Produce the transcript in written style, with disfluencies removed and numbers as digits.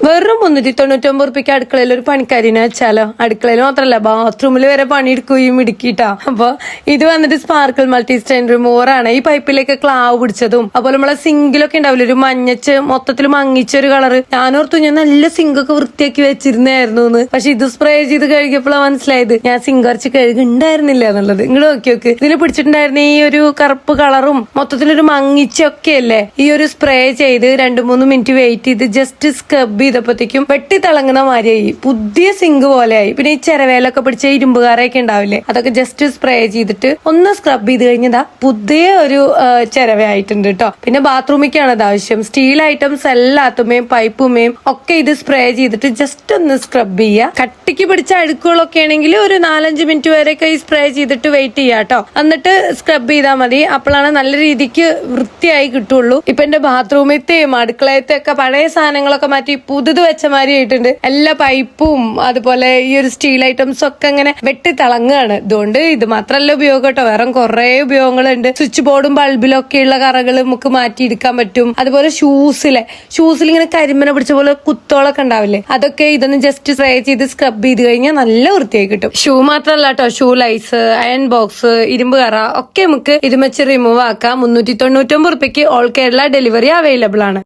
വെറും 399 റുപ്യക്ക് അടുക്കളയിൽ ഒരു പണിക്കാരിനെ വെച്ചാലോ? അടുക്കളയിൽ മാത്രല്ല ബാത്റൂമിൽ വരെ പണിയെടുക്കുകയും ഇടുക്കിട്ടാ. അപ്പൊ ഇത് വന്നിട്ട് സ്പാർക്കിൾ മൾട്ടി സ്റ്റെയിൻ റിമൂവർ ആണ്. ഈ പൈപ്പിലേക്ക് ക്ലാവ് പിടിച്ചതും അതുപോലെ നമ്മളെ സിങ്കിലൊക്കെ ഉണ്ടാവില്ല ഒരു മഞ്ഞച്ച് മൊത്തത്തിൽ മങ്ങിച്ച ഒരു കളറ്. ഞാനോർത്തു ഞാൻ നല്ല സിങ്കൊക്കെ വൃത്തിയാക്കി വെച്ചിരുന്നായിരുന്നു എന്ന്. പക്ഷെ ഇത് സ്പ്രേ ചെയ്ത് കഴുകിയപ്പോഴാണ് മനസ്സിലായത് ഞാൻ സിങ്ക് അരച്ച് കഴുകുണ്ടായിരുന്നില്ല എന്നുള്ളത്. ഇങ്ങോട്ട് നോക്കി ഇതിൽ പിടിച്ചിട്ടുണ്ടായിരുന്ന ഈ ഒരു കറുപ്പ് കളറും മൊത്തത്തിലൊരു മങ്ങിച്ചൊക്കെ അല്ലേ. ഈ ഒരു സ്പ്രേ ചെയ്ത് 2-3 മിനിറ്റ് വെയിറ്റ് ചെയ്ത് ജസ്റ്റ് സ്ക്രബ് ചെയ്തപ്പോഴത്തേക്കും വെട്ടി തിളങ്ങുന്ന മാതിരിയായി, പുതിയ സിങ്ക് പോലെയായി. പിന്നെ ഈ ചെരവേലൊക്കെ പിടിച്ച ഇരുമ്പുകാരൊക്കെ ഉണ്ടാവില്ലേ, അതൊക്കെ ജസ്റ്റ് സ്പ്രേ ചെയ്തിട്ട് ഒന്ന് സ്ക്രബ് ചെയ്ത് കഴിഞ്ഞതാ പുതിയ ഒരു ചെരവയായിട്ടുണ്ട് കേട്ടോ. പിന്നെ ബാത്റൂമിക്കാണ് ഇത് ആവശ്യം. സ്റ്റീൽ ഐറ്റംസ് എല്ലാത്തുമേയും പൈപ്പുമേയും ഒക്കെ ഇത് സ്പ്രേ ചെയ്തിട്ട് ജസ്റ്റ് ഒന്ന് സ്ക്രബ് ചെയ്യുക. കട്ടിക്ക് പിടിച്ച അഴുക്കുകളൊക്കെ ആണെങ്കിൽ ഒരു 4-5 മിനിറ്റ് വരെയൊക്കെ ഈ സ്പ്രേ ചെയ്തിട്ട് വെയിറ്റ് ചെയ്യുക കേട്ടോ. എന്നിട്ട് സ്ക്രബ് ചെയ്താൽ മതി. അപ്പോഴാണ് നല്ല രീതിക്ക് വൃത്തിയായി കിട്ടുള്ളൂ. ഇപ്പൊ എന്റെ ബാത്റൂമിലത്തെയും അടുക്കളയത്തെ ഒക്കെ പഴയ സാധനങ്ങളൊക്കെ മാറ്റി പുതുത് വെച്ച മാതിരി ആയിട്ടുണ്ട്. എല്ലാ പൈപ്പും അതുപോലെ ഈ ഒരു സ്റ്റീൽ ഐറ്റംസ് ഒക്കെ ഇങ്ങനെ വെട്ടി തിളങ്ങുകയാണ്. ഇതുകൊണ്ട് ഇത് മാത്രല്ല ഉപയോഗം കേട്ടോ, വേറെ കുറെ ഉപയോഗങ്ങളുണ്ട്. സ്വിച്ച് ബോർഡും ബൾബിലും ഒക്കെയുള്ള കറകൾ നമുക്ക് മാറ്റിയെടുക്കാൻ പറ്റും. അതുപോലെ ഷൂസിൽ ഇങ്ങനെ കരിമന പിടിച്ച പോലെ കുത്തോളൊക്കെ ഉണ്ടാവില്ലേ, അതൊക്കെ ഇതൊന്ന് ജസ്റ്റ് സ്പ്രേ ചെയ്ത് സ്ക്രബ് ചെയ്ത് കഴിഞ്ഞാൽ നല്ല വൃത്തിയായി കിട്ടും. ഷൂ മാത്രല്ല കേട്ടോ, ഷൂ ലൈസ്, അയൺ ബോക്സ്, ഇരുമ്പ് കറ ഒക്കെ നമുക്ക് ഇത് വെച്ച് റിമൂവ് ആക്കാം. 399 റുപ്യക്ക് ഓൾ കേരള ഡെലിവറി അവൈലബിൾ ആണ്.